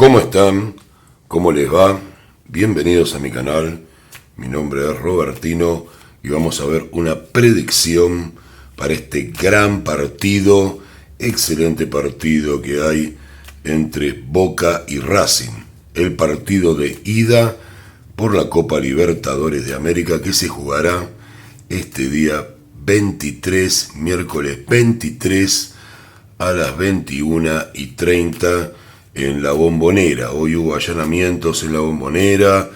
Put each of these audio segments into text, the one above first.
¿Cómo están? ¿Cómo les va? Bienvenidos a mi canal. Mi nombre es Robertino y vamos a ver una predicción para este gran partido, excelente partido que hay entre Boca y Racing. El partido de ida por la Copa Libertadores de América que se jugará este día 23, miércoles 23 a las 21:30 en la Bombonera. Hoy hubo allanamientos en la Bombonera,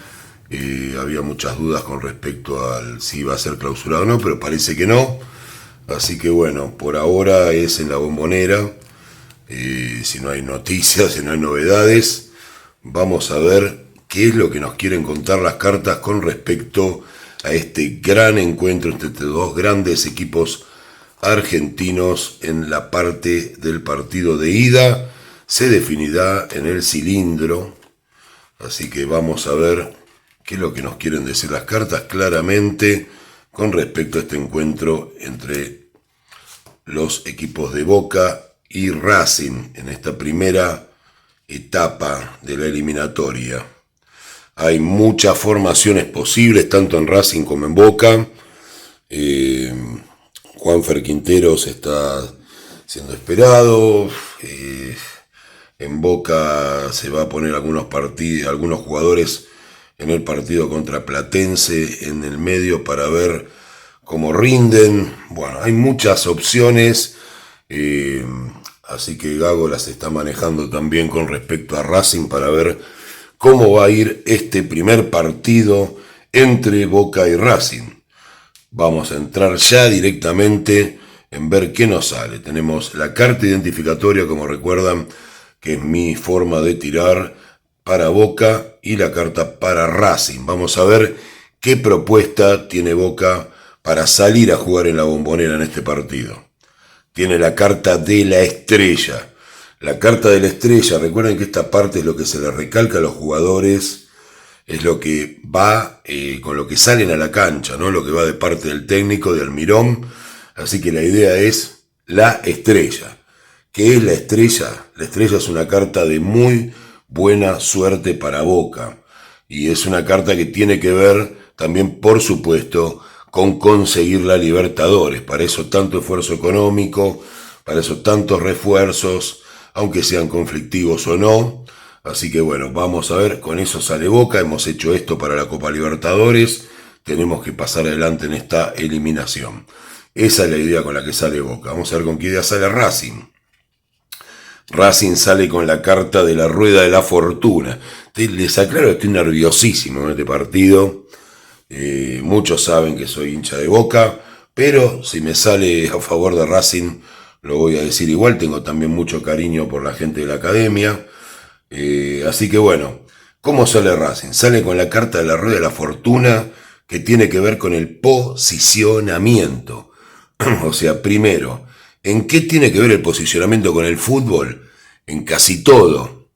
había muchas dudas con respecto al si iba a ser clausurado o no, pero parece que no. Así que bueno, por ahora es en la Bombonera. Si no hay noticias, si no hay novedades, vamos a ver qué es lo que nos quieren contar las cartas con respecto a este gran encuentro entre estos dos grandes equipos argentinos. En la parte del partido de ida se definirá en el cilindro, así que vamos a ver qué es lo que nos quieren decir las cartas claramente con respecto a este encuentro entre los equipos de Boca y Racing en esta primera etapa de la eliminatoria. Hay muchas formaciones posibles, tanto en Racing como en Boca. Juanfer Quinteros está siendo esperado. En Boca se va a poner algunos jugadores en el partido contra Platense en el medio para ver cómo rinden. Bueno, hay muchas opciones. Así que Gago las está manejando también con respecto a Racing para ver cómo va a ir este primer partido entre Boca y Racing. Vamos a entrar ya directamente en ver qué nos sale. Tenemos la carta identificatoria, como recuerdan, que es mi forma de tirar para Boca, y la carta para Racing. Vamos a ver qué propuesta tiene Boca para salir a jugar en la Bombonera en este partido. Tiene la carta de la estrella. La carta de la estrella, recuerden que esta parte es lo que se le recalca a los jugadores, es lo que va con lo que salen a la cancha, ¿no? Lo que va de parte del técnico, de Almirón. Así que la idea es la estrella. ¿Qué es la estrella? La estrella es una carta de muy buena suerte para Boca. Y es una carta que tiene que ver también, por supuesto, con conseguir la Libertadores. Para eso tanto esfuerzo económico, para eso tantos refuerzos, aunque sean conflictivos o no. Así que bueno, vamos a ver, con eso sale Boca. Hemos hecho esto para la Copa Libertadores. Tenemos que pasar adelante en esta eliminación. Esa es la idea con la que sale Boca. Vamos a ver con qué idea sale Racing. Racing sale con la carta de la rueda de la fortuna. Les aclaro que estoy nerviosísimo en este partido. Muchos saben que soy hincha de Boca, pero si me sale a favor de Racing, lo voy a decir igual. Tengo también mucho cariño por la gente de la academia. Así que bueno, ¿cómo sale Racing? Sale con la carta de la rueda de la fortuna, que tiene que ver con el posicionamiento. O sea, primero, ¿en qué tiene que ver el posicionamiento con el fútbol? En casi todo.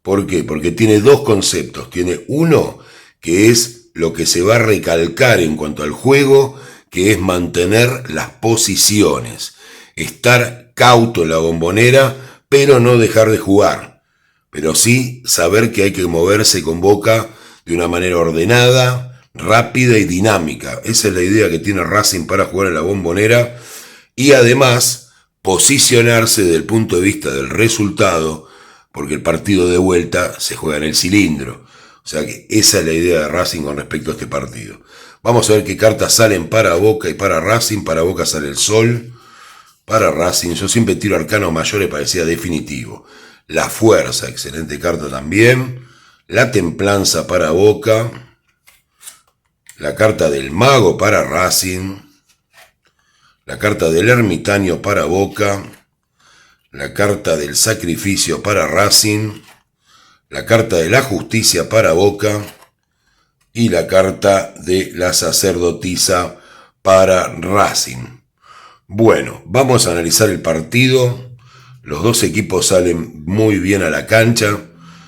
¿Por qué? Porque tiene dos conceptos. Tiene uno que es lo que se va a recalcar en cuanto al juego, que es mantener las posiciones. Estar cauto en la Bombonera, pero no dejar de jugar. Pero sí saber que hay que moverse con Boca de una manera ordenada, rápida y dinámica. Esa es la idea que tiene Racing para jugar en la Bombonera. Y además, posicionarse desde el punto de vista del resultado, porque el partido de vuelta se juega en el cilindro. O sea que esa es la idea de Racing con respecto a este partido. Vamos a ver qué cartas salen para Boca y para Racing. Para Boca sale el Sol. Para Racing, yo siempre tiro arcanos mayores para que sea definitivo. La fuerza, excelente carta también. La templanza para Boca. La carta del mago para Racing. La carta del ermitaño para Boca. La carta del sacrificio para Racing. La carta de la justicia para Boca. Y la carta de la sacerdotisa para Racing. Bueno, vamos a analizar el partido. Los dos equipos salen muy bien a la cancha.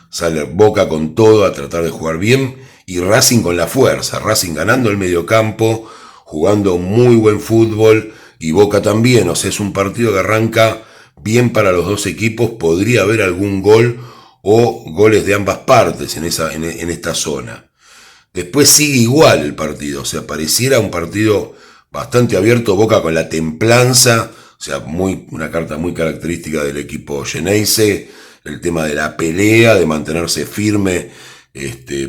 Sale Boca con todo a tratar de jugar bien. Y Racing con la fuerza. Racing ganando el mediocampo, jugando muy buen fútbol. Y Boca también. O sea, es un partido que arranca bien para los dos equipos. Podría haber algún gol o goles de ambas partes en esta zona. Después sigue igual el partido, o sea, pareciera un partido bastante abierto, Boca con la templanza, o sea, una carta muy característica del equipo Xeneize, el tema de la pelea, de mantenerse firme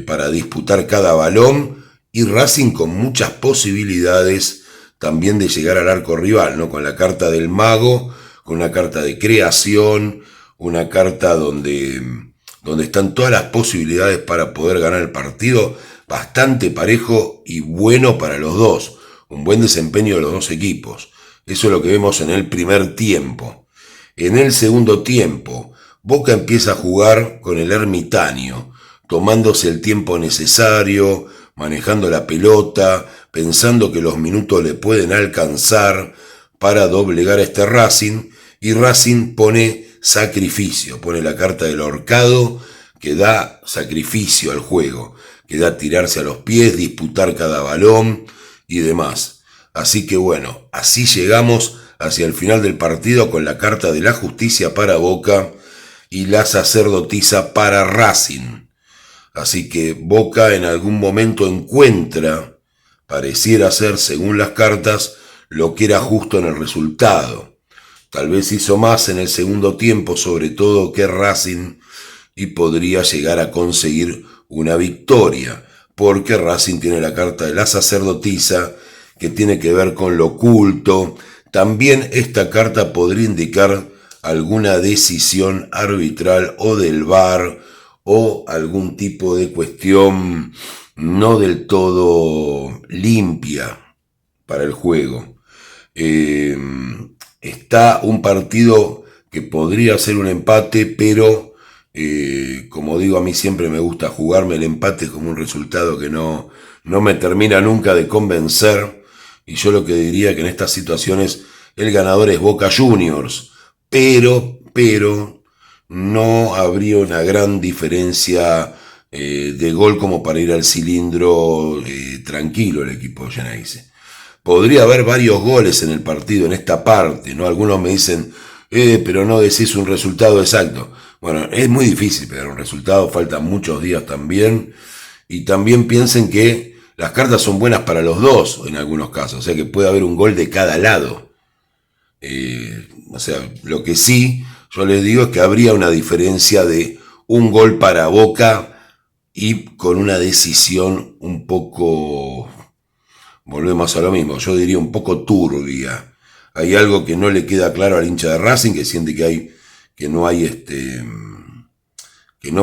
para disputar cada balón, y Racing con muchas posibilidades también de llegar al arco rival, ¿no? Con la carta del mago, con una carta de creación, una carta donde están todas las posibilidades para poder ganar el partido, bastante parejo y bueno para los dos, un buen desempeño de los dos equipos. Eso es lo que vemos en el primer tiempo. En el segundo tiempo, Boca empieza a jugar con el ermitaño, tomándose el tiempo necesario, manejando la pelota, pensando que los minutos le pueden alcanzar para doblegar a este Racing, y Racing pone sacrificio, pone la carta del ahorcado que da sacrificio al juego, que da tirarse a los pies, disputar cada balón y demás. Así que bueno, así llegamos hacia el final del partido con la carta de la justicia para Boca y la sacerdotisa para Racing. Así que Boca en algún momento encuentra, pareciera ser según las cartas, lo que era justo en el resultado. Tal vez hizo más en el segundo tiempo, sobre todo que Racing, y podría llegar a conseguir una victoria, porque Racing tiene la carta de la sacerdotisa, que tiene que ver con lo oculto. También esta carta podría indicar alguna decisión arbitral o del VAR, o algún tipo de cuestión no del todo limpia para el juego. Está un partido que podría ser un empate, pero como digo, a mí siempre me gusta jugarme el empate como un resultado que no me termina nunca de convencer, y yo lo que diría que en estas situaciones el ganador es Boca Juniors, pero no habría una gran diferencia de gol como para ir al cilindro tranquilo el equipo de Xeneize. Podría haber varios goles en el partido, en esta parte, ¿no? Algunos me dicen, pero no decís un resultado exacto. Bueno, es muy difícil pegar un resultado, faltan muchos días también, y también piensen que las cartas son buenas para los dos en algunos casos, o sea que puede haber un gol de cada lado. O sea, lo que sí yo les digo es que habría una diferencia de un gol para Boca y con una decisión un poco, volvemos a lo mismo, yo diría un poco turbia. Hay algo que no le queda claro al hincha de Racing, que siente que no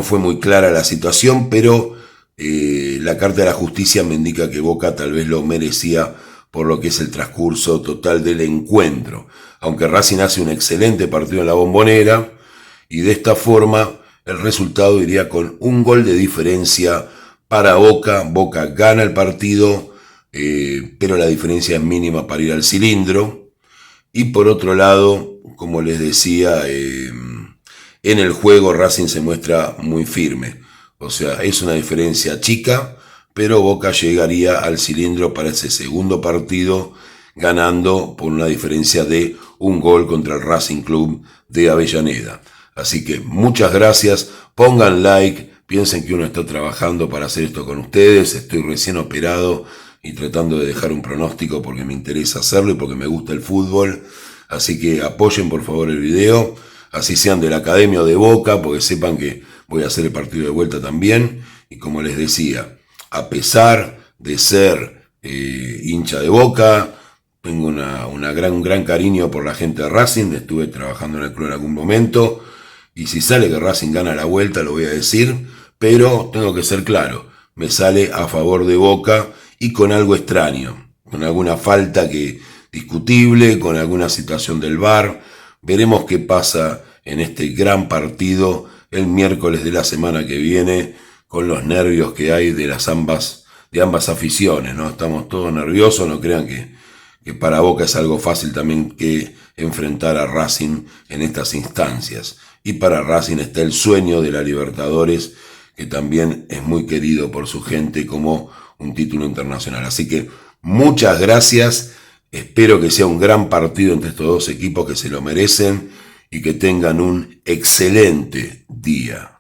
fue muy clara la situación, pero la carta de la justicia me indica que Boca tal vez lo merecía por lo que es el transcurso total del encuentro. Aunque Racing hace un excelente partido en la Bombonera, y de esta forma el resultado iría con un gol de diferencia para Boca. Boca gana el partido, pero la diferencia es mínima para ir al cilindro. Y por otro lado, como les decía, en el juego Racing se muestra muy firme. O sea, es una diferencia chica, pero Boca llegaría al cilindro para ese segundo partido ganando por una diferencia de un gol contra el Racing Club de Avellaneda. Así que muchas gracias, pongan like, piensen que uno está trabajando para hacer esto con ustedes. Estoy recién operado y tratando de dejar un pronóstico porque me interesa hacerlo y porque me gusta el fútbol. Así que apoyen por favor el video, así sean de la Academia o de Boca, porque sepan que voy a hacer el partido de vuelta también. Y como les decía, a pesar de ser hincha de Boca, tengo un gran cariño por la gente de Racing. Estuve trabajando en el club en algún momento, y si sale que Racing gana la vuelta lo voy a decir, pero tengo que ser claro, me sale a favor de Boca y con algo extraño, con alguna falta discutible, con alguna situación del VAR. Veremos qué pasa en este gran partido el miércoles de la semana que viene, con los nervios que hay de ambas aficiones, ¿no? Estamos todos nerviosos, no crean que para Boca es algo fácil también que enfrentar a Racing en estas instancias. Y para Racing está el sueño de la Libertadores, que también es muy querido por su gente como un título internacional. Así que muchas gracias, espero que sea un gran partido entre estos dos equipos que se lo merecen y que tengan un excelente día.